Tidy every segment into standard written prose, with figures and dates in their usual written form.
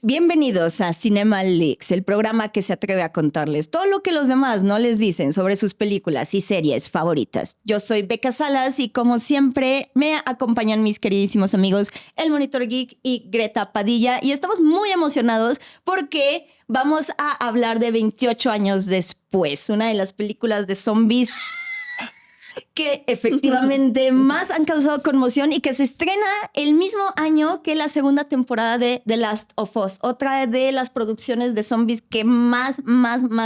Bienvenidos a Cinema Leaks, el programa que se atreve a contarles todo lo que los demás no les dicen sobre sus películas y series favoritas. Yo soy Beca Salas y como siempre me acompañan mis queridísimos amigos El Monitor Geek y Greta Padilla y estamos muy emocionados porque vamos a hablar de 28 años después, una de las películas de zombies que efectivamente más han causado conmoción y que se estrena el mismo año que la segunda temporada de The Last of Us, otra de las producciones de zombies que más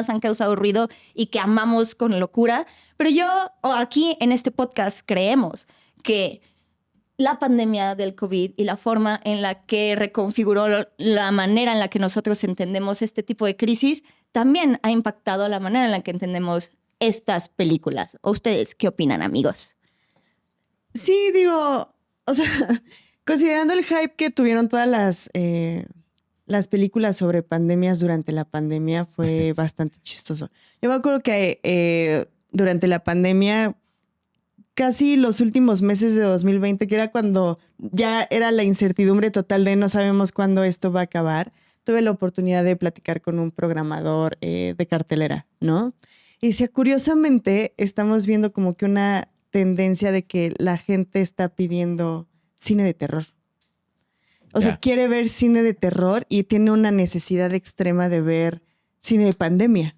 han causado ruido y que amamos con locura. Pero yo aquí en este podcast creemos que la pandemia del COVID y la forma en la que reconfiguró la manera en la que nosotros entendemos este tipo de crisis también ha impactado la manera en la que entendemos estas películas. ¿O ustedes qué opinan, amigos? Sí, digo, o sea, considerando el hype que tuvieron todas las películas sobre pandemias durante la pandemia, fue bastante chistoso. Yo me acuerdo que durante la pandemia, casi los últimos meses de 2020, que era cuando ya era la incertidumbre total de no sabemos cuándo esto va a acabar, tuve la oportunidad de platicar con un programador de cartelera, ¿no? Y decía, curiosamente, estamos viendo como que una tendencia de que la gente está pidiendo cine de terror. O sea, quiere ver cine de terror y tiene una necesidad extrema de ver cine de pandemia.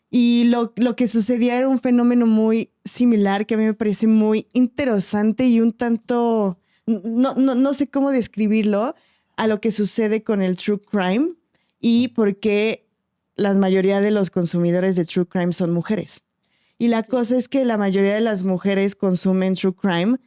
Y lo que sucedía era un fenómeno muy similar que a mí me parece muy interesante y un tanto, no sé cómo describirlo, a lo que sucede con el true crime y por qué la mayoría de los consumidores de true crime son mujeres. Y la cosa es que la mayoría de las mujeres consumen true crime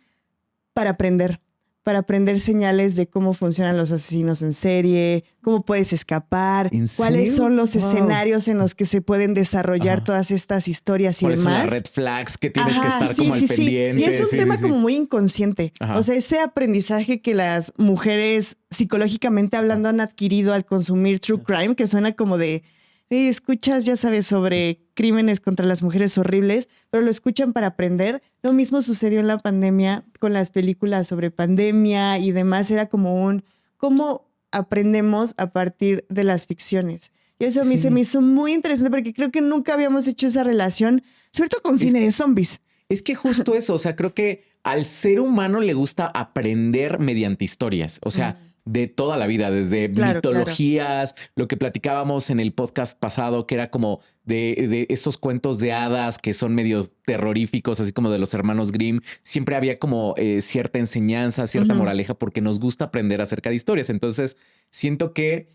para aprender señales de cómo funcionan los asesinos en serie, cómo puedes escapar, cuáles son los escenarios en los que se pueden desarrollar todas estas historias y demás. ¿Cuáles son las red flags que tienes que estar como al pendiente? Y es un tema como muy inconsciente. O sea, ese aprendizaje que las mujeres psicológicamente hablando han adquirido al consumir true crime, que suena como de escuchas, ya sabes, sobre crímenes contra las mujeres horribles, pero lo escuchan para aprender. Lo mismo sucedió en la pandemia con las películas sobre pandemia y demás. Era como cómo aprendemos a partir de las ficciones. Y eso a mí se me hizo muy interesante porque creo que nunca habíamos hecho esa relación, sobre todo con cine de zombies. Es que justo eso, o sea, creo que al ser humano le gusta aprender mediante historias, o sea, de toda la vida, desde mitologías, lo que platicábamos en el podcast pasado, que era como de estos cuentos de hadas que son medio terroríficos, así como de los hermanos Grimm. Siempre había como cierta enseñanza, cierta moraleja, porque nos gusta aprender acerca de historias. Entonces, siento que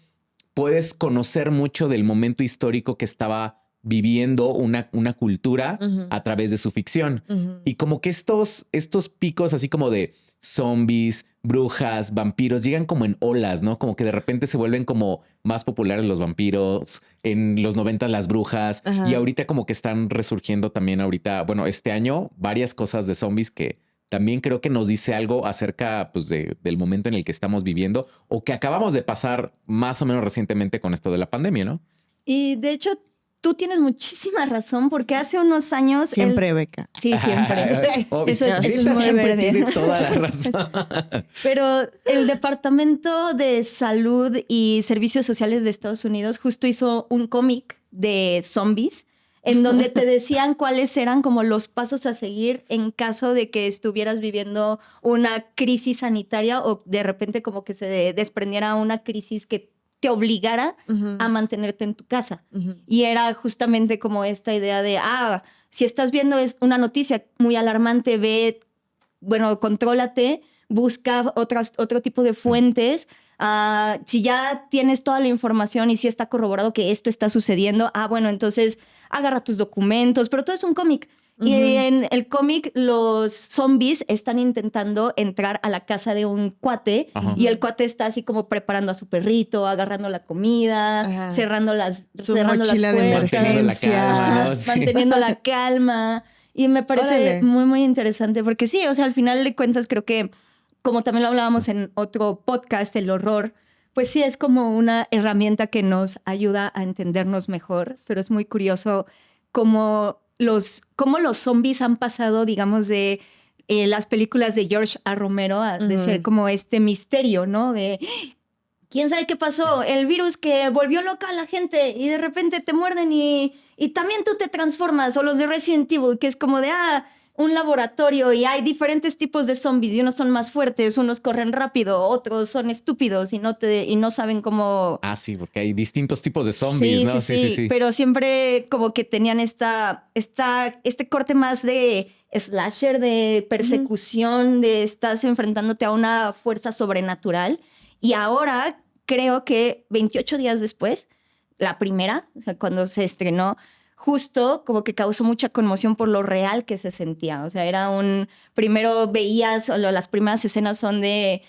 puedes conocer mucho del momento histórico que estaba viviendo una cultura a través de su ficción. Y como que estos picos así como de zombies, brujas, vampiros, llegan como en olas, ¿no? Como que de repente se vuelven como más populares los vampiros, en los 90 las brujas, y ahorita como que están resurgiendo también ahorita, bueno, este año, varias cosas de zombies que también creo que nos dice algo acerca pues, del momento en el que estamos viviendo o que acabamos de pasar más o menos recientemente con esto de la pandemia, ¿no? Y de hecho, tú tienes muchísima razón, porque hace unos años... Siempre, Beca. Sí, siempre. Eso es muy siempre verde. tiene toda la razón. Pero el Departamento de Salud y Servicios Sociales de Estados Unidos justo hizo un cómic de zombies en donde te decían cuáles eran como los pasos a seguir en caso de que estuvieras viviendo una crisis sanitaria o de repente como que se desprendiera una crisis que te obligara a mantenerte en tu casa. Y era justamente como esta idea de, si estás viendo una noticia muy alarmante, contrólate, busca otro tipo de fuentes. Si ya tienes toda la información y si está corroborado que esto está sucediendo, entonces agarra tus documentos, pero todo es un cómic. Y en el cómic los zombies están intentando entrar a la casa de un cuate y el cuate está así como preparando a su perrito, agarrando la comida, cerrando las mochila de emergencia, manteniendo la calma. Y me parece muy, muy interesante porque sí, o sea, al final de cuentas creo que, como también lo hablábamos en otro podcast, el horror, pues sí es como una herramienta que nos ayuda a entendernos mejor, pero es muy curioso cómo los zombies han pasado, digamos, de las películas de George A. Romero de ser como este misterio, ¿no? De ¿Quién sabe qué pasó? El virus que volvió loca a la gente y de repente te muerden y también tú te transformas. O los de Resident Evil, que es como de, un laboratorio y hay diferentes tipos de zombies y unos son más fuertes, unos corren rápido, otros son estúpidos y no saben cómo... Sí, porque hay distintos tipos de zombies, Sí, ¿no? sí, pero siempre como que tenían este corte más de slasher, de persecución, de estás enfrentándote a una fuerza sobrenatural. Y ahora creo que 28 días después, la primera, o sea, cuando se estrenó, justo como que causó mucha conmoción por lo real que se sentía. O sea, primero veías, o las primeras escenas son de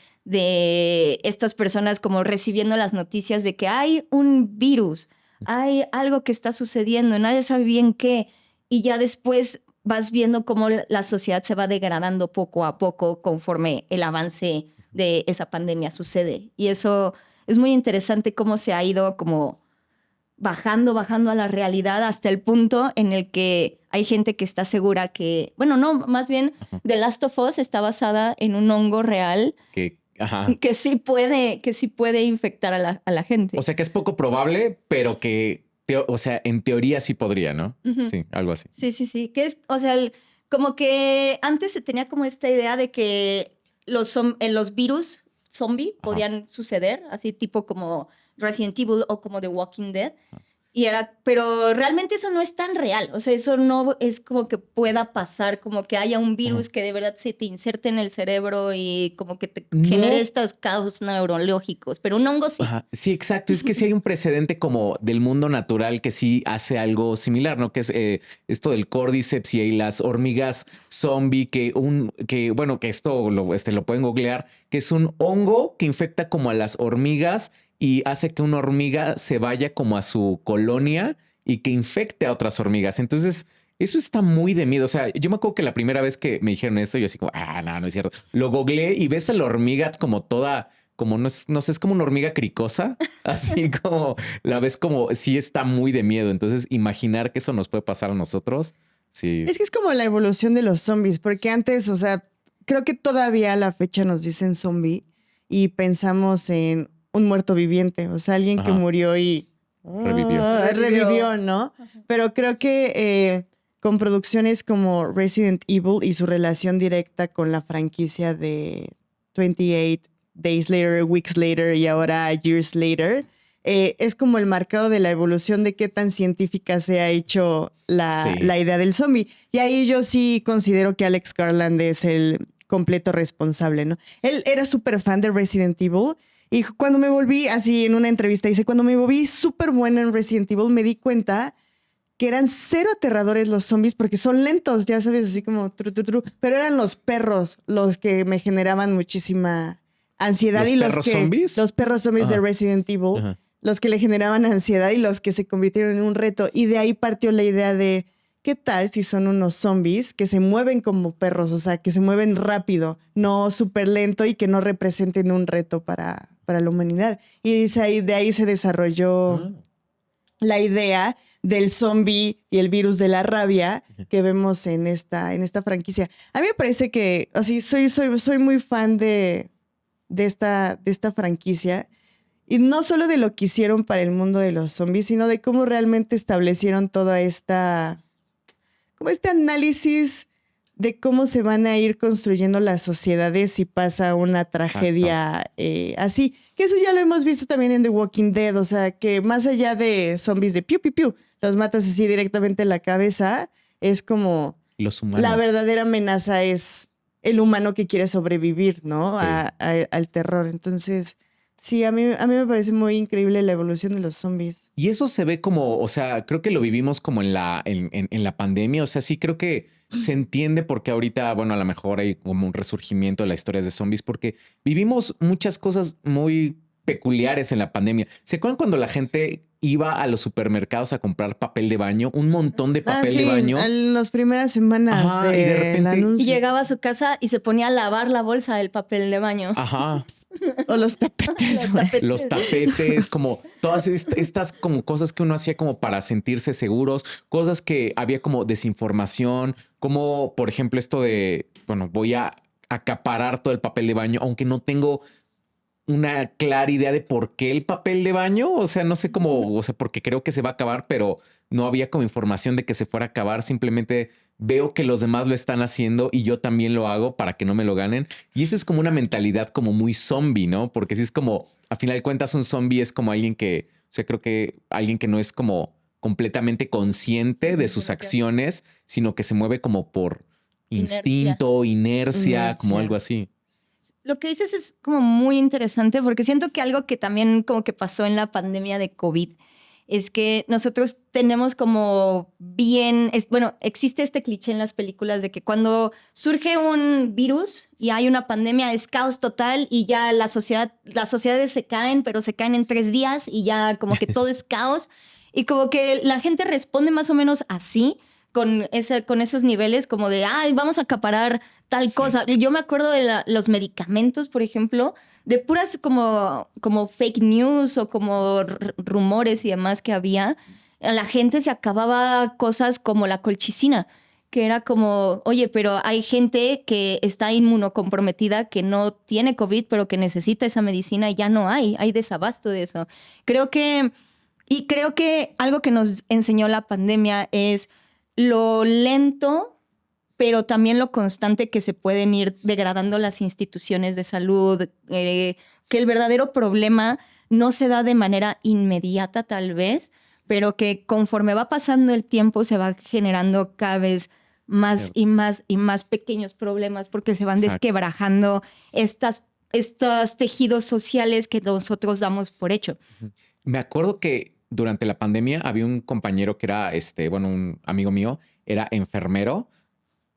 estas personas como recibiendo las noticias de que hay un virus, hay algo que está sucediendo, nadie sabe bien qué. Y ya después vas viendo cómo la sociedad se va degradando poco a poco conforme el avance de esa pandemia sucede. Y eso es muy interesante cómo se ha ido como bajando a la realidad hasta el punto en el que hay gente que está segura que, bueno, no, más bien The Last of Us está basada en un hongo real que sí puede infectar a la gente. O sea, que es poco probable, pero que, o sea, en teoría sí podría, ¿no? Sí, algo así. Sí. Que es, o sea, como que antes se tenía como esta idea de que los virus zombie podían suceder, así tipo como Resident Evil o como The Walking Dead. Pero realmente eso no es tan real. O sea, eso no es como que pueda pasar, como que haya un virus que de verdad se te inserte en el cerebro y como que te genere estos caos neurológicos. Pero un hongo sí. Sí, exacto. Es que sí hay un precedente como del mundo natural que sí hace algo similar, ¿no? Que es esto del Cordyceps y las hormigas zombie, que esto lo pueden googlear, que es un hongo que infecta como a las hormigas y hace que una hormiga se vaya como a su colonia y que infecte a otras hormigas. Entonces, eso está muy de miedo. O sea, yo me acuerdo que la primera vez que me dijeron esto, yo así como, no es cierto. Lo googleé y ves a la hormiga como toda, como no sé, es como una hormiga cricosa. Así como la ves como, sí está muy de miedo. Entonces, imaginar que eso nos puede pasar a nosotros. Sí. Es que es como la evolución de los zombies, porque antes, o sea, creo que todavía a la fecha nos dicen zombie y pensamos en un muerto viviente, o sea, alguien que murió y revivió, ¿no? Pero creo que con producciones como Resident Evil y su relación directa con la franquicia de 28 Days Later, Weeks Later y ahora Years Later, es como el marcado de la evolución de qué tan científica se ha hecho la idea del zombie. Y ahí yo sí considero que Alex Garland es el completo responsable, ¿no? Él era súper fan de Resident Evil. Y cuando me volví, así en una entrevista, dice, cuando me volví súper buena en Resident Evil, me di cuenta que eran cero aterradores los zombies porque son lentos, ya sabes, así como pero eran los perros los que me generaban muchísima ansiedad. ¿Los perros zombies? Los perros zombies de Resident Evil, los que le generaban ansiedad y los que se convirtieron en un reto. Y de ahí partió la idea de, ¿qué tal si son unos zombies que se mueven como perros? O sea, que se mueven rápido, no súper lento y que no representen un reto para la humanidad. Y dice de ahí se desarrolló la idea del zombie y el virus de la rabia que vemos en esta franquicia. A mí me parece que así soy muy fan de esta franquicia. Y no solo de lo que hicieron para el mundo de los zombies, sino de cómo realmente establecieron toda esta... como este análisis de cómo se van a ir construyendo las sociedades si pasa una tragedia así. Que eso ya lo hemos visto también en The Walking Dead. O sea, que más allá de zombies de piu, piu, piu, los matas así directamente en la cabeza, es como... los humanos. La verdadera amenaza es el humano que quiere sobrevivir, ¿no? Sí. Al terror. Entonces... sí, a mí me parece muy increíble la evolución de los zombies. Y eso se ve como, o sea, creo que lo vivimos como en la pandemia. O sea, sí creo que se entiende por qué ahorita, bueno, a lo mejor hay como un resurgimiento de las historias de zombies, porque vivimos muchas cosas muy peculiares en la pandemia. ¿Se acuerdan cuando la gente iba a los supermercados a comprar papel de baño? Un montón de papel de baño. En las primeras semanas. Y de repente... y llegaba a su casa y se ponía a lavar la bolsa del papel de baño. Ajá. O los tapetes. Los tapetes, como todas estas como cosas que uno hacía como para sentirse seguros, cosas que había como desinformación, como por ejemplo esto de, bueno, voy a acaparar todo el papel de baño, aunque no tengo una clara idea de por qué el papel de baño. O sea, no sé cómo, o sea, porque creo que se va a acabar, pero no había como información de que se fuera a acabar. Simplemente veo que los demás lo están haciendo y yo también lo hago para que no me lo ganen. Y eso es como una mentalidad como muy zombie, ¿no? Porque si es como, a final de cuentas, un zombie es como alguien que, o sea, creo que alguien que no es como completamente consciente de sus acciones, sino que se mueve como por instinto, inercia, como algo así. Lo que dices es como muy interesante porque siento que algo que también como que pasó en la pandemia de COVID es que nosotros tenemos como bueno, existe este cliché en las películas de que cuando surge un virus y hay una pandemia es caos total y ya las sociedades se caen, pero se caen en 3 días y ya como que todo es caos y como que la gente responde más o menos así con esos niveles como de, ay, vamos a acaparar tal cosa. Yo me acuerdo de los medicamentos, por ejemplo, de puras como fake news o como rumores y demás que había. La gente se acababa cosas como la colchicina, que era como, oye, pero hay gente que está inmunocomprometida, que no tiene COVID, pero que necesita esa medicina y ya no hay desabasto de eso. Creo que algo que nos enseñó la pandemia es lo lento, pero también lo constante que se pueden ir degradando las instituciones de salud, que el verdadero problema no se da de manera inmediata tal vez, pero que conforme va pasando el tiempo se va generando cada vez más y más y más pequeños problemas porque se van desquebrajando estos tejidos sociales que nosotros damos por hecho. Me acuerdo que durante la pandemia había un compañero que era, bueno, un amigo mío, era enfermero.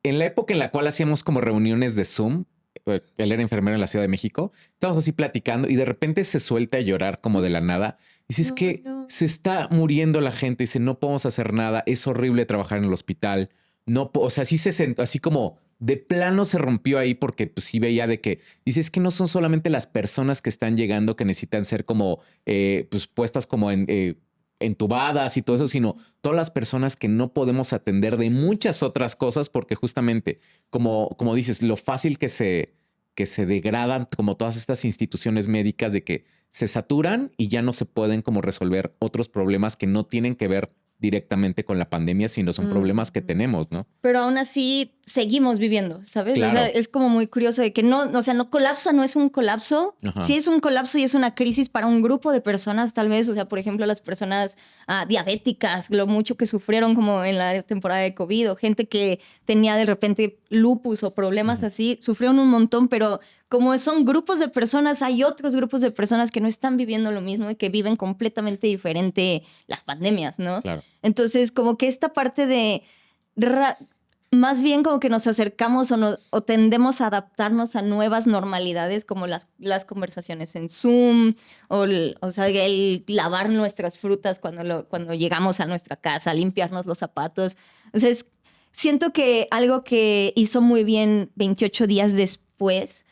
En la época en la cual hacíamos como reuniones de Zoom, él era enfermero en la Ciudad de México, estábamos así platicando y de repente se suelta a llorar como de la nada. Dice, es que se está muriendo la gente. Dice, no podemos hacer nada. Es horrible trabajar en el hospital. No, o sea, sí se sentó así como de plano se rompió ahí porque pues sí veía de que dice, es que no son solamente las personas que están llegando que necesitan ser como pues puestas como en entubadas y todo eso, sino todas las personas que no podemos atender de muchas otras cosas porque justamente, como dices, lo fácil que se degradan como todas estas instituciones médicas de que se saturan y ya no se pueden como resolver otros problemas que no tienen que ver directamente con la pandemia, sino son problemas que tenemos, ¿no? Pero aún así seguimos viviendo, ¿sabes? Claro. O sea, es como muy curioso de que no, o sea, no colapsa, no es un colapso. Ajá. Sí es un colapso y es una crisis para un grupo de personas, tal vez. O sea, por ejemplo, las personas diabéticas, lo mucho que sufrieron como en la temporada de COVID, o gente que tenía de repente lupus o problemas así, sufrieron un montón, pero como son grupos de personas, hay otros grupos de personas que no están viviendo lo mismo y que viven completamente diferente las pandemias, ¿no? Claro. Entonces, como que esta parte de más bien como que nos acercamos o tendemos a adaptarnos a nuevas normalidades como las conversaciones en Zoom o sea, el lavar nuestras frutas cuando llegamos a nuestra casa, limpiarnos los zapatos. Entonces, siento que algo que hizo muy bien 28 días después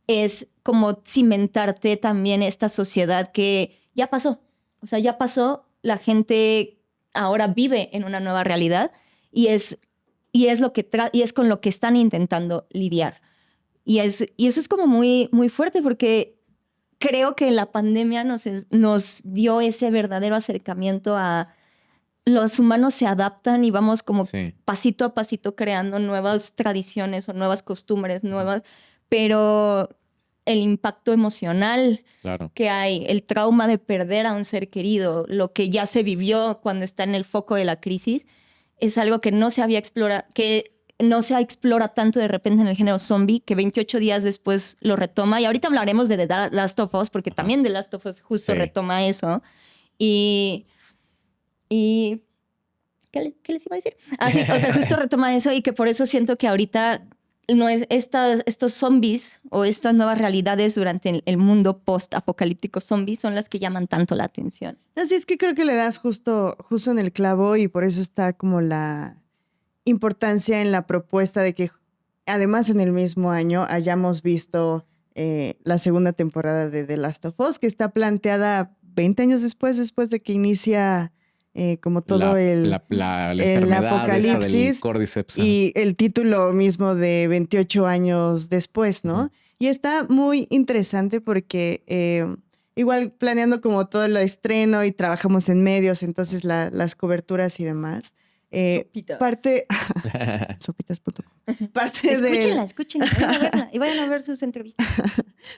es como cimentarte también esta sociedad que ya pasó. O sea, ya pasó, la gente ahora vive en una nueva realidad y es con lo que están intentando lidiar. Y eso es como muy, muy fuerte porque creo que la pandemia nos dio ese verdadero acercamiento a los humanos se adaptan y vamos como pasito a pasito creando nuevas tradiciones o nuevas costumbres nuevas, pero el impacto emocional que hay, el trauma de perder a un ser querido, lo que ya se vivió cuando está en el foco de la crisis, es algo que no se había explorado, que no se explora tanto de repente en el género zombie, que 28 días después lo retoma. Y ahorita hablaremos de The Last of Us, porque también The Last of Us justo retoma eso. Y ¿qué les iba a decir? Sí, o sea, justo retoma eso y que por eso siento que ahorita no es estos zombies o estas nuevas realidades durante el mundo post-apocalíptico zombie son las que llaman tanto la atención. Así es que creo que le das justo en el clavo y por eso está como la importancia en la propuesta de que además en el mismo año hayamos visto la segunda temporada de The Last of Us, que está planteada 20 años después de que inicia como todo el apocalipsis del Cordyceps, y el título mismo de 28 años después, ¿no? Y está muy interesante porque igual planeando como todo lo estreno y trabajamos en medios, entonces las coberturas y demás. Sopitas. Parte... Sopitas.com. Parte Escúchenla, vayan a verla y vayan a ver sus entrevistas.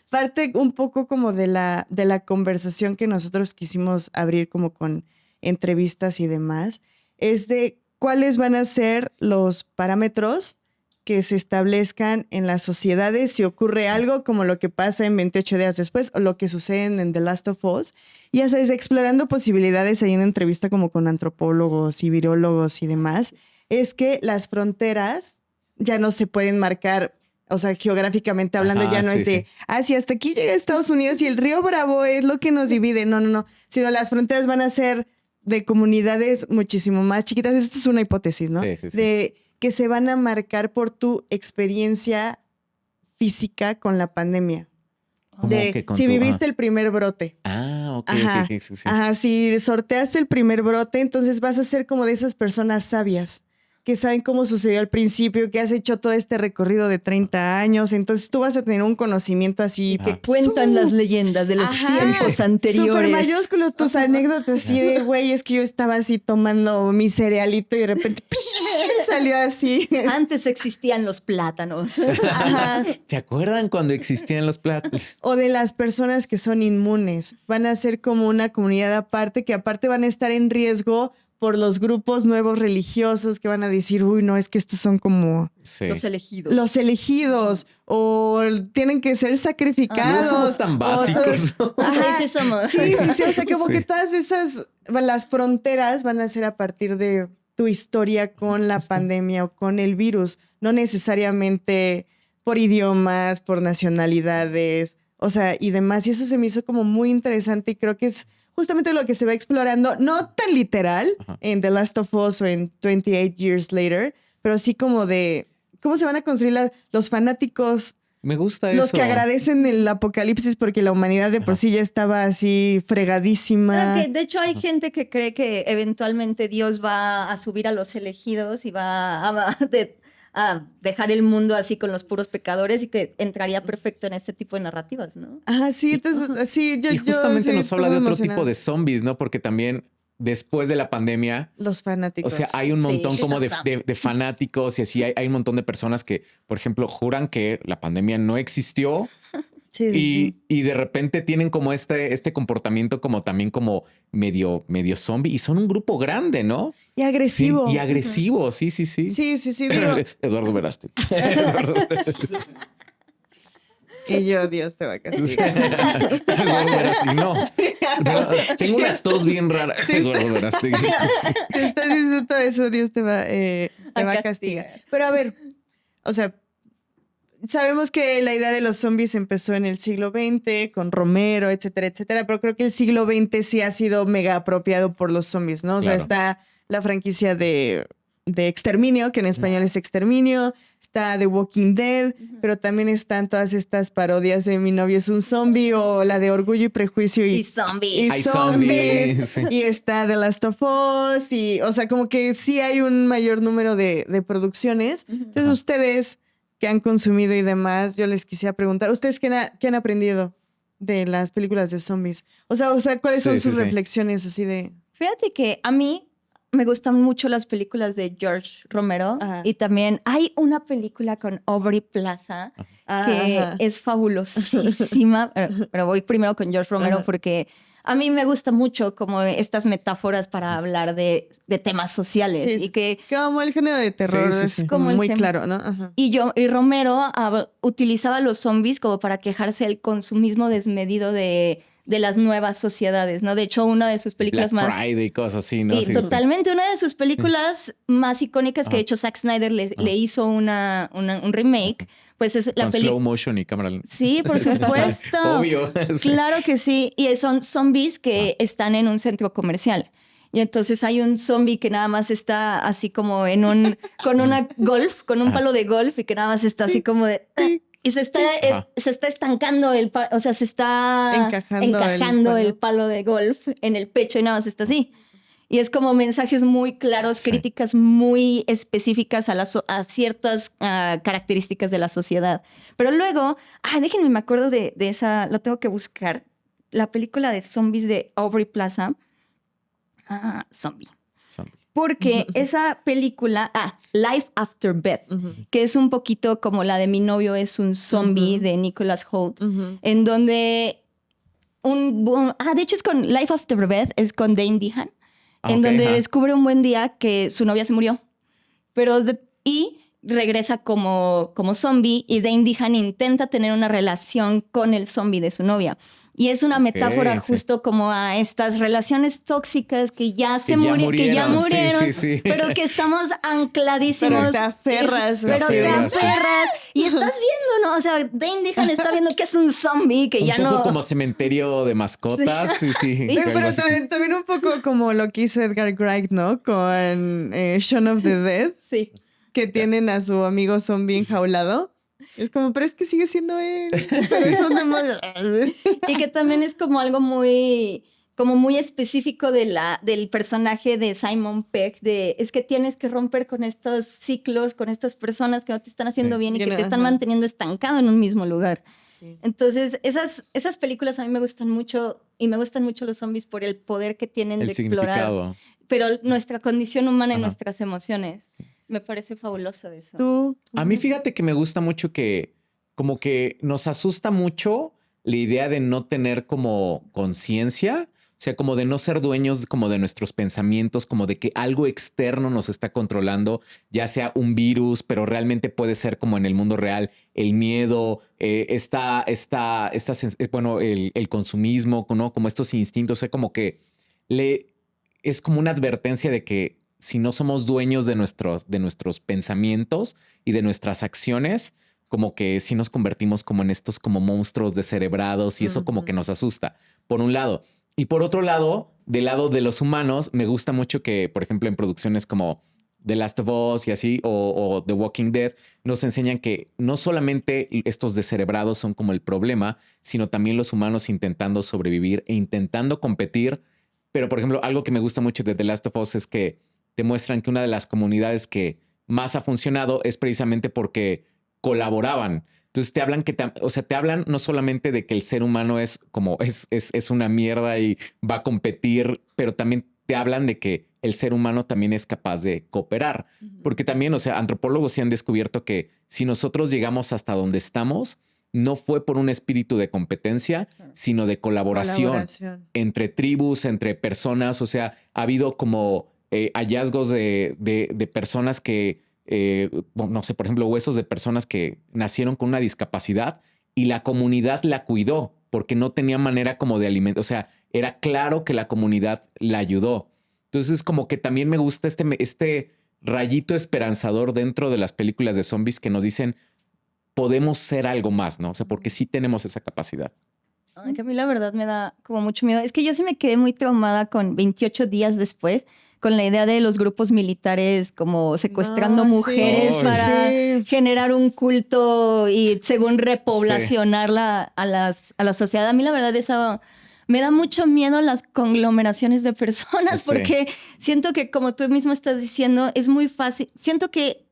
Parte un poco como de la conversación que nosotros quisimos abrir como con entrevistas y demás, es de cuáles van a ser los parámetros que se establezcan en las sociedades si ocurre algo como lo que pasa en 28 días después o lo que sucede en The Last of Us. Y ya sabes, explorando posibilidades ahí en entrevista como con antropólogos y virólogos y demás, es que las fronteras ya no se pueden marcar, o sea, geográficamente hablando. Ajá, ya no es de, si hasta aquí llega Estados Unidos y el río Bravo es lo que nos divide. No. Sino las fronteras van a ser de comunidades muchísimo más chiquitas. Esto es una hipótesis, ¿no? Sí. De que se van a marcar por tu experiencia física con la pandemia. De si viviste el primer brote. Ok. Sí. Ajá, si sorteaste el primer brote, entonces vas a ser como de esas personas sabias que saben cómo sucedió al principio, que has hecho todo este recorrido de 30 años. Entonces tú vas a tener un conocimiento así. Que cuentan las leyendas de los tiempos anteriores. Súper mayúsculos tus anécdotas así de, güey, es que yo estaba así tomando mi cerealito y de repente salió así. Antes existían los plátanos. Ajá. ¿Se acuerdan cuando existían los plátanos? O de las personas que son inmunes. Van a ser como una comunidad aparte, que aparte van a estar en riesgo por los grupos nuevos religiosos que van a decir, uy, no, es que estos son como... Los elegidos. Los elegidos. O tienen que ser sacrificados. No somos tan básicos, ¿no? Sí somos. Sí. O sea, como que todas esas... Las fronteras van a ser a partir de tu historia con la pandemia o con el virus. No necesariamente por idiomas, por nacionalidades, o sea, y demás. Y eso se me hizo como muy interesante y creo que es justamente lo que se va explorando, no tan literal en The Last of Us o en 28 Years Later, pero sí como de cómo se van a construir los fanáticos. Me gusta los eso. Que agradecen el apocalipsis porque la humanidad de por sí ya estaba así fregadísima. De hecho, hay gente que cree que eventualmente Dios va a subir a los elegidos y va a dejar el mundo así con los puros pecadores y que entraría perfecto en este tipo de narrativas, ¿no? Sí, entonces, sí, y justamente nos habla de otro tipo de zombies, ¿no? Porque también después de la pandemia, los fanáticos. O sea, hay un montón como de fanáticos y así hay un montón de personas que, por ejemplo, juran que la pandemia no existió. Y de repente tienen como este comportamiento como también como medio zombie y son un grupo grande, ¿no? Y agresivo. Sí, y agresivo, sí. Sí. Eduardo Verástegui. Y yo, Dios te va a castigar. Eduardo Verástegui, no. Tengo una tos bien rara. Eduardo Verástegui. Te estás diciendo todo eso, Dios te va a castigar. Pero a ver, o sea, sabemos que la idea de los zombies empezó en el siglo XX con Romero, etcétera, pero creo que el siglo XX sí ha sido mega apropiado por los zombies, ¿no? O sea, está la franquicia de Exterminio, que en español es Exterminio, está The Walking Dead, pero también están todas estas parodias de Mi novio es un zombie o la de Orgullo y Prejuicio y zombies. Sí. Y está The Last of Us y, o sea, como que sí hay un mayor número de producciones. Entonces, ustedes que han consumido y demás, yo les quisiera preguntar, ¿ustedes qué han aprendido de las películas de zombies? O sea, ¿cuáles son sus reflexiones así de...? Fíjate que a mí me gustan mucho las películas de George Romero y también hay una película con Aubrey Plaza que es fabulosísima, pero voy primero con George Romero porque a mí me gusta mucho como estas metáforas para hablar de temas sociales. Y que como el género de terror es como muy claro, ¿no? Y Romero utilizaba a los zombies como para quejarse del consumismo desmedido de las nuevas sociedades, ¿no? De hecho, una de sus películas Black Friday y cosas así, ¿no? Sí, totalmente. Una de sus películas más icónicas que de hecho Zack Snyder le hizo un remake, pues es la película... slow motion y cámara. Sí, por supuesto. Obvio. Claro que sí. Y son zombies que están en un centro comercial. Y entonces hay un zombie que nada más está así como con un palo de golf y que nada más está así como de... Y se está estancando se está encajando el palo de golf en el pecho y nada más está así. Y es como mensajes muy claros, Sí. críticas muy específicas a ciertas características de la sociedad. Pero luego, déjenme, me acuerdo de esa, lo tengo que buscar, la película de zombies de Aubrey Plaza. Zombie. Porque esa película, Life After Beth, que es un poquito como la de Mi novio es un zombie de Nicholas Hoult, en donde de hecho es con Life After Beth, es con Dane DeHaan, en donde descubre un buen día que su novia se murió, y regresa como zombie, y Dane DeHaan intenta tener una relación con el zombie de su novia. Y es una metáfora justo como a estas relaciones tóxicas que ya murieron, sí. Pero que estamos ancladísimos. Pero te aferras. Y estás viendo, ¿no? O sea, Dane DeHaan está viendo que es un zombie, que ya no... Un poco como cementerio de mascotas. Sí. Pero también un poco como lo que hizo Edgar Wright, ¿no? Con Shaun of the Dead. Sí. Que tienen a su amigo zombie enjaulado. Es como, pero es que sigue siendo él. Pero son demonios. Y que también es como algo muy específico del personaje de Simon Pegg, es que tienes que romper con estos ciclos, con estas personas que no te están haciendo bien y que te están manteniendo estancado en un mismo lugar. Sí. Entonces, esas películas a mí me gustan mucho, y me gustan mucho los zombies por el poder que tienen de explorar. Pero nuestra condición humana y nuestras emociones. Me parece fabuloso eso. ¿Tú? A mí fíjate que me gusta mucho que como que nos asusta mucho la idea de no tener como conciencia, o sea, como de no ser dueños como de nuestros pensamientos, como de que algo externo nos está controlando, ya sea un virus, pero realmente puede ser como en el mundo real, el miedo, el consumismo, ¿no? Como estos instintos, o sea, como que es como una advertencia de que si no somos dueños de nuestros pensamientos y de nuestras acciones, como que sí nos convertimos como en estos como monstruos descerebrados y eso como que nos asusta, por un lado. Y por otro lado, del lado de los humanos, me gusta mucho que, por ejemplo, en producciones como The Last of Us y así, o The Walking Dead, nos enseñan que no solamente estos descerebrados son como el problema, sino también los humanos intentando sobrevivir e intentando competir. Pero, por ejemplo, algo que me gusta mucho de The Last of Us es que te muestran que una de las comunidades que más ha funcionado es precisamente porque colaboraban. Entonces te hablan no solamente de que el ser humano es como es una mierda y va a competir, pero también te hablan de que el ser humano también es capaz de cooperar. Porque también, antropólogos sí han descubierto que si nosotros llegamos hasta donde estamos, no fue por un espíritu de competencia, sino de colaboración entre tribus, entre personas. O sea, ha habido como hallazgos de personas que, no sé, por ejemplo, huesos de personas que nacieron con una discapacidad y la comunidad la cuidó porque no tenía manera como de alimentar. O sea, era claro que la comunidad la ayudó. Entonces, como que también me gusta este rayito esperanzador dentro de las películas de zombies que nos dicen podemos ser algo más, ¿no? O sea, porque sí tenemos esa capacidad. Que a mí la verdad me da como mucho miedo. Es que yo sí me quedé muy traumada con 28 días después, con la idea de los grupos militares como secuestrando mujeres para generar un culto y según repoblacionar a la sociedad. A mí la verdad eso me da mucho miedo las conglomeraciones de personas porque siento que, como tú mismo estás diciendo, es muy fácil. Siento que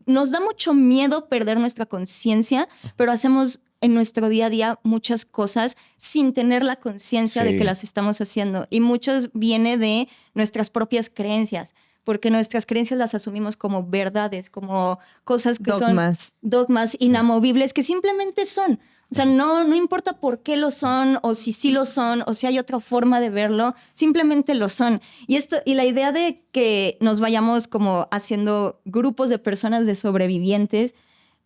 nos da mucho miedo perder nuestra conciencia, pero hacemos en nuestro día a día muchas cosas sin tener la conciencia de que las estamos haciendo. Y muchos viene de nuestras propias creencias, porque nuestras creencias las asumimos como verdades, como cosas que son dogmas inamovibles, que simplemente son. O sea, no importa por qué lo son, o si sí lo son, o si hay otra forma de verlo, simplemente lo son. Y la idea de que nos vayamos como haciendo grupos de personas de sobrevivientes,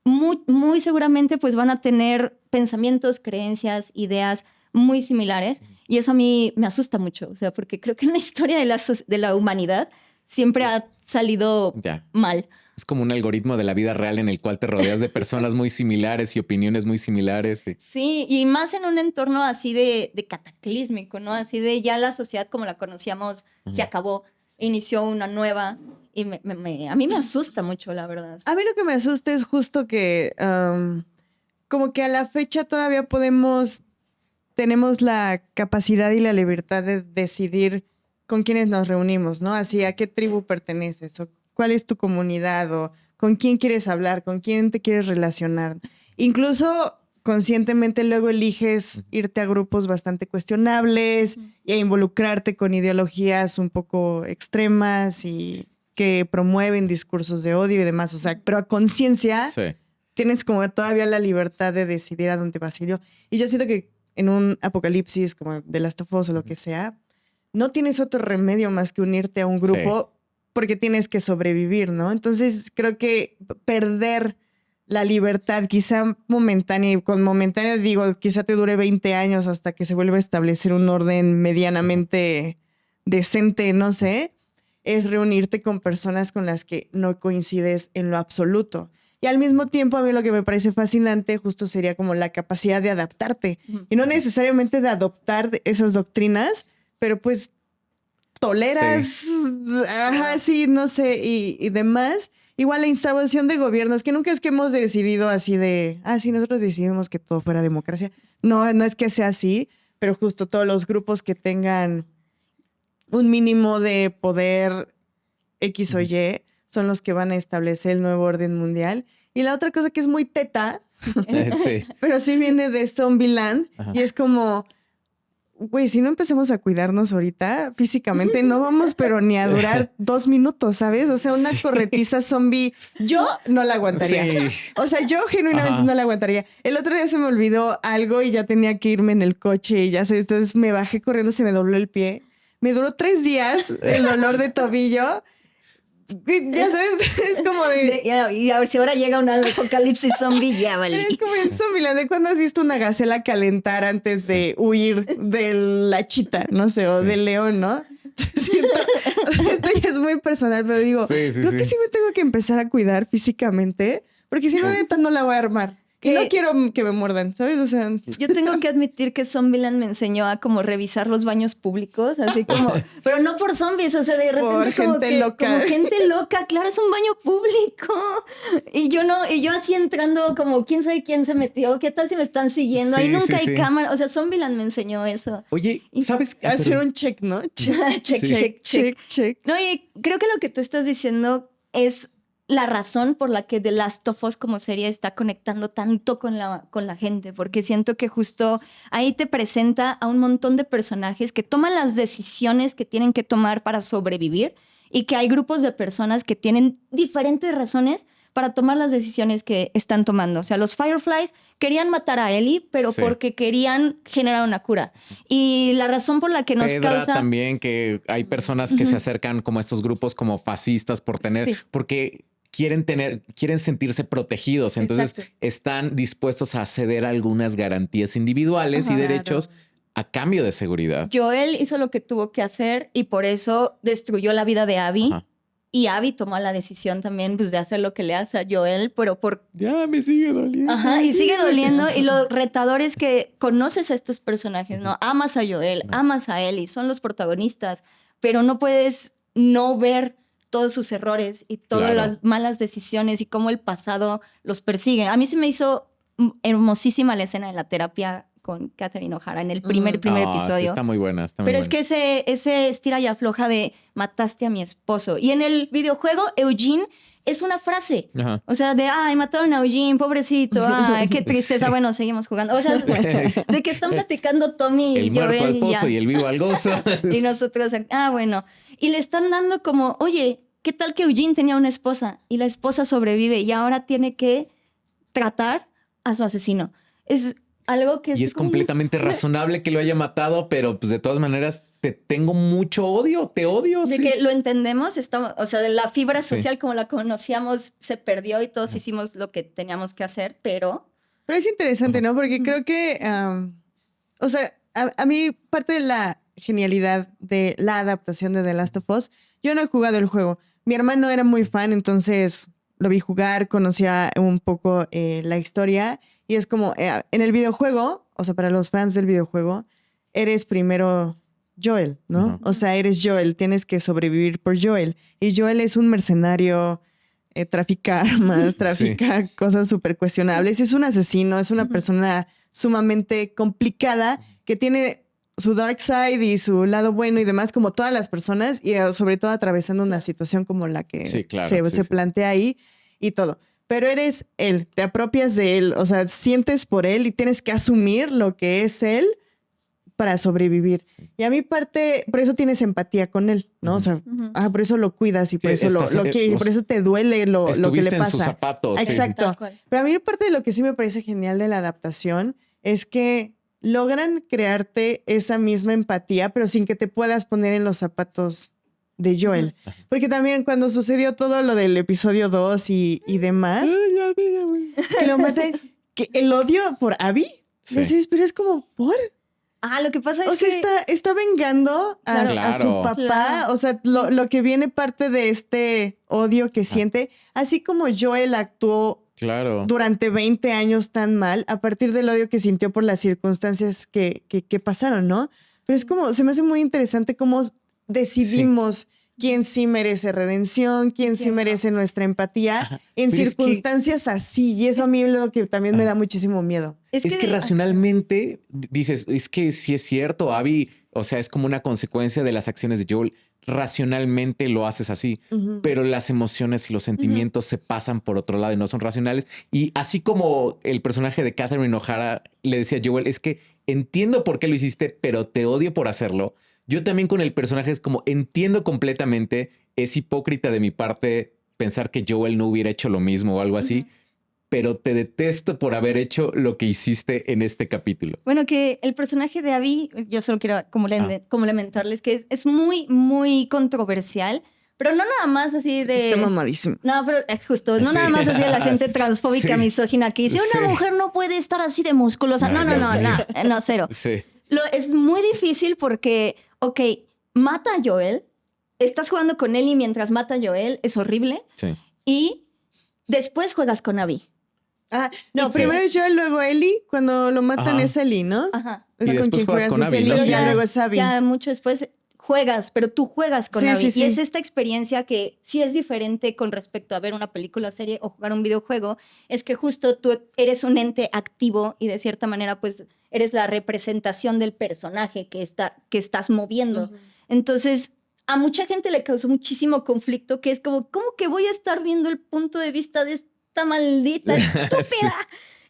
muy seguramente pues van a tener pensamientos, creencias, ideas muy similares. Y eso a mí me asusta mucho, o sea, porque creo que en la historia de la humanidad siempre ha salido mal. Es como un algoritmo de la vida real en el cual te rodeas de personas muy similares y opiniones muy similares. Sí, y más en un entorno así de cataclísmico, ¿no? Así de ya la sociedad como la conocíamos se acabó, inició una nueva. Y a mí me asusta mucho, la verdad. A mí lo que me asusta es justo que como que a la fecha todavía tenemos la capacidad y la libertad de decidir con quiénes nos reunimos, ¿no? Así, ¿a qué tribu perteneces? ¿O cuál es tu comunidad? ¿O con quién quieres hablar? ¿Con quién te quieres relacionar? Incluso conscientemente luego eliges irte a grupos bastante cuestionables y a involucrarte con ideologías un poco extremas y que promueven discursos de odio y demás. O sea, pero a conciencia tienes como todavía la libertad de decidir a dónde vas a ir. Y yo siento que en un apocalipsis como The Last of Us o lo que sea, no tienes otro remedio más que unirte a un grupo porque tienes que sobrevivir, ¿no? Entonces creo que perder la libertad, quizá momentánea, y con momentánea digo, quizá te dure 20 años hasta que se vuelva a establecer un orden medianamente decente, no sé, es reunirte con personas con las que no coincides en lo absoluto. Y al mismo tiempo, a mí lo que me parece fascinante justo sería como la capacidad de adaptarte. Y no necesariamente de adoptar esas doctrinas, pero pues toleras, no sé, y demás. Igual la instauración de gobiernos, que nunca es que hemos decidido así de, sí, nosotros decidimos que todo fuera democracia. No, no es que sea así, pero justo todos los grupos que tengan un mínimo de poder X o Y son los que van a establecer el nuevo orden mundial. Y la otra cosa que es muy teta, pero sí viene de Zombieland, y es como, güey, si no empecemos a cuidarnos ahorita físicamente, no vamos pero ni a durar 2 minutos, ¿sabes? O sea, una corretiza zombie, yo no la aguantaría. O sea, yo genuinamente no la aguantaría. El otro día se me olvidó algo y ya tenía que irme en el coche y ya sé, entonces me bajé corriendo, se me dobló el pie. Me duró 3 días el dolor de tobillo. Ya sabes, es como de... Y a ver si ahora llega un apocalipsis zombie, ya vale. Pero es como en Zombieland, ¿de cuándo has visto una gacela calentar antes de huir de la chita, no sé, o del león, no? Esto ya es muy personal, pero digo, creo que sí me tengo que empezar a cuidar físicamente, porque si no, neta, no la voy a armar. Y no quiero que me muerdan, ¿sabes? O sea, yo tengo que admitir que Zombieland me enseñó a como revisar los baños públicos, así como, pero no por zombies, o sea, de repente por como gente que loca. como gente loca, claro, es un baño público. Y yo así entrando como quién sabe quién se metió, qué tal si me están siguiendo, ahí nunca hay cámara, o sea, Zombieland me enseñó eso. Oye, ¿sabes? Hacer un check, ¿no? Check. No, y creo que lo que tú estás diciendo es la razón por la que The Last of Us como serie está conectando tanto con la gente, porque siento que justo ahí te presenta a un montón de personajes que toman las decisiones que tienen que tomar para sobrevivir y que hay grupos de personas que tienen diferentes razones para tomar las decisiones que están tomando. O sea, los Fireflies querían matar a Ellie, pero porque querían generar una cura. Y la razón por la que nos causa... también, que hay personas que se acercan como a estos grupos como fascistas por tener... Porque quieren sentirse protegidos. Entonces están dispuestos a ceder algunas garantías individuales y derechos a cambio de seguridad. Joel hizo lo que tuvo que hacer y por eso destruyó la vida de Abby. Y Abby tomó la decisión también pues, de hacer lo que le hace a Joel, pero por... Ya me sigue doliendo. Y sigue doliendo. Y lo retador es que conoces a estos personajes, ¿no? Amas a Joel, amas a Ellie, son los protagonistas, pero no puedes no ver todos sus errores y todas las malas decisiones y cómo el pasado los persigue. A mí se me hizo hermosísima la escena de la terapia con Catherine O'Hara en el primer episodio. Sí, está muy buena. Pero es que ese estira y afloja de mataste a mi esposo. Y en el videojuego, Eugene es una frase. O sea, de, mataron a Eugene, pobrecito. Ay, qué tristeza. Bueno, seguimos jugando. O sea, de que están platicando Tommy y Joel. El muerto al pozo y el vivo al gozo. Y nosotros, bueno. Y le están dando como, oye, ¿qué tal que Eugene tenía una esposa? Y la esposa sobrevive y ahora tiene que tratar a su asesino. Es algo que... Y es completamente razonable que lo haya matado, pero pues de todas maneras te tengo mucho odio, te odio. De que lo entendemos, o sea, de la fibra social como la conocíamos se perdió y todos hicimos lo que teníamos que hacer, pero... Pero es interesante, ¿no? Porque creo que, o sea, a mí parte de la genialidad de la adaptación de The Last of Us, yo no he jugado el juego. Mi hermano era muy fan, entonces lo vi jugar, conocía un poco la historia y es como en el videojuego, o sea, para los fans del videojuego, eres primero Joel, ¿no? O sea, eres Joel, tienes que sobrevivir por Joel. Y Joel es un mercenario, trafica armas, trafica cosas súper cuestionables. Es un asesino, es una persona sumamente complicada que tiene su dark side y su lado bueno y demás, como todas las personas, y sobre todo atravesando una situación como la que se plantea ahí y todo. Pero eres él, te apropias de él, o sea, sientes por él y tienes que asumir lo que es él para sobrevivir. Y a mi parte, por eso tienes empatía con él, ¿no? O sea, por eso lo cuidas y por eso lo quieres y por eso te duele lo que le pasa. En sus zapatos. Exacto. Sí. Pero a mí parte de lo que sí me parece genial de la adaptación es que logran crearte esa misma empatía, pero sin que te puedas poner en los zapatos de Joel. Porque también cuando sucedió todo lo del episodio 2 y demás, que lo matan, que el odio por Abby, decís, pero es como, ¿por? Lo que pasa es que... O sea, está vengando a su papá. Claro. O sea, lo que viene parte de este odio que siente, así como Joel actuó durante 20 años tan mal, a partir del odio que sintió por las circunstancias que pasaron, ¿no? Pero es como, se me hace muy interesante cómo decidimos quién sí merece redención, quién sí merece nuestra empatía en circunstancias así. Y eso a mí es lo que también me da muchísimo miedo. Es que racionalmente dices, es que sí es cierto, Abby, o sea, es como una consecuencia de las acciones de Joel. Racionalmente lo haces así, pero las emociones y los sentimientos se pasan por otro lado y no son racionales. Y así como el personaje de Catherine O'Hara le decía a Joel, es que entiendo por qué lo hiciste, pero te odio por hacerlo. Yo también con el personaje es como entiendo completamente, es hipócrita de mi parte pensar que Joel no hubiera hecho lo mismo o algo así, pero te detesto por haber hecho lo que hiciste en este capítulo. Bueno, que el personaje de Abby, yo solo quiero complementarles que es muy, muy controversial, pero no nada más así de... Está mamadísimo. No, pero justo, no nada más así de la gente transfóbica, misógina, que dice, una mujer no puede estar así de musculosa. No, cero. Sí. Es muy difícil porque, mata a Joel, estás jugando con él y mientras mata a Joel es horrible. Sí. Y después juegas con Abby. Primero es Joel, luego Ellie. Cuando lo matan es Ellie, ¿no? Es y con quien juegas con Abby, Ellie, ¿no? y luego es Abby. Ya mucho después juegas, pero tú juegas con Abby. Y es esta experiencia que sí es diferente con respecto a ver una película o serie o jugar un videojuego. Es que justo tú eres un ente activo y de cierta manera pues eres la representación del personaje que estás moviendo. Entonces, a mucha gente le causó muchísimo conflicto, que es como, ¿cómo que voy a estar viendo el punto de vista de esta maldita estúpida?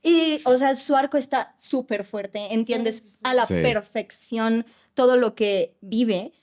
Y, o sea, su arco está súper fuerte, entiendes a la perfección todo lo que vive,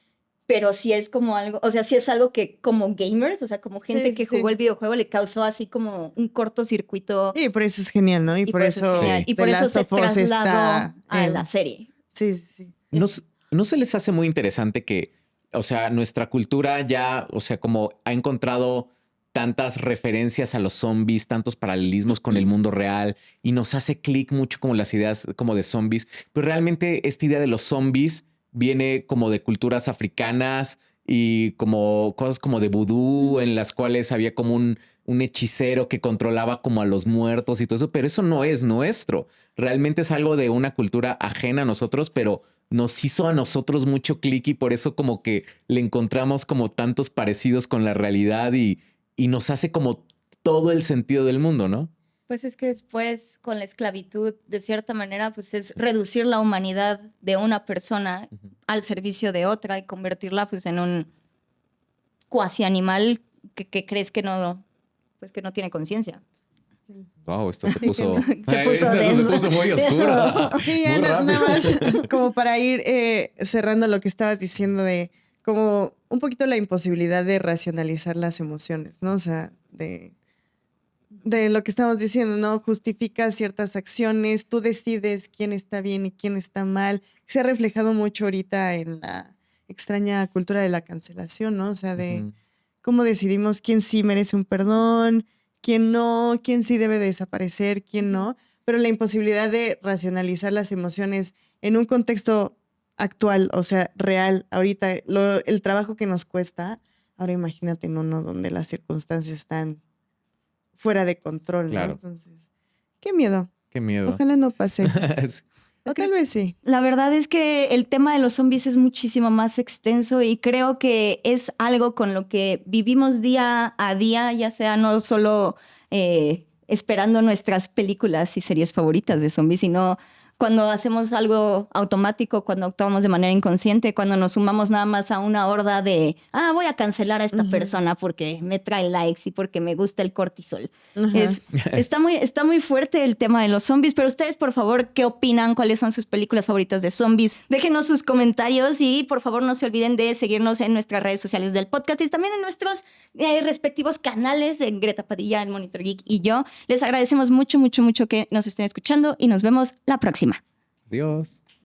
pero sí es como algo, o sea, sí es algo que como gamers, o sea, como gente que jugó el videojuego le causó así como un cortocircuito. Y por eso es genial, ¿no? Y por eso se trasladó a la serie. Sí. ¿No se les hace muy interesante que, o sea, nuestra cultura ya, o sea, como ha encontrado tantas referencias a los zombies, tantos paralelismos con el mundo real y nos hace clic mucho como las ideas como de zombies, pero realmente esta idea de los zombies viene como de culturas africanas y como cosas como de vudú en las cuales había como un hechicero que controlaba como a los muertos y todo eso, pero eso no es nuestro. Realmente es algo de una cultura ajena a nosotros, pero nos hizo a nosotros mucho clic y por eso como que le encontramos como tantos parecidos con la realidad y nos hace como todo el sentido del mundo, ¿no? Pues es que después con la esclavitud, de cierta manera, pues es reducir la humanidad de una persona al servicio de otra y convertirla pues en un cuasi animal que crees que no tiene conciencia. Wow, esto se puso... se puso muy oscuro. Sí, ya nada más como para ir cerrando lo que estabas diciendo de como un poquito la imposibilidad de racionalizar las emociones, ¿no? O sea, de lo que estamos diciendo, ¿no? Justificas ciertas acciones, tú decides quién está bien y quién está mal. Se ha reflejado mucho ahorita en la extraña cultura de la cancelación, ¿no? O sea, de cómo decidimos quién sí merece un perdón, quién no, quién sí debe desaparecer, quién no. Pero la imposibilidad de racionalizar las emociones en un contexto actual, o sea, real, ahorita, el trabajo que nos cuesta, ahora imagínate en uno donde las circunstancias están fuera de control, claro. ¿no? Entonces, qué miedo. Qué miedo. Ojalá no pase. O tal vez sí. La verdad es que el tema de los zombies es muchísimo más extenso y creo que es algo con lo que vivimos día a día, ya sea no solo esperando nuestras películas y series favoritas de zombies, sino cuando hacemos algo automático, cuando actuamos de manera inconsciente, cuando nos sumamos nada más a una horda de, voy a cancelar a esta persona porque me trae likes y porque me gusta el cortisol. Está muy fuerte el tema de los zombies, pero ustedes, por favor, ¿qué opinan? ¿Cuáles son sus películas favoritas de zombies? Déjenos sus comentarios y por favor no se olviden de seguirnos en nuestras redes sociales del podcast y también en nuestros respectivos canales de Greta Padilla, el Monitor Geek y yo. Les agradecemos mucho, mucho, mucho que nos estén escuchando y nos vemos la próxima. Adiós.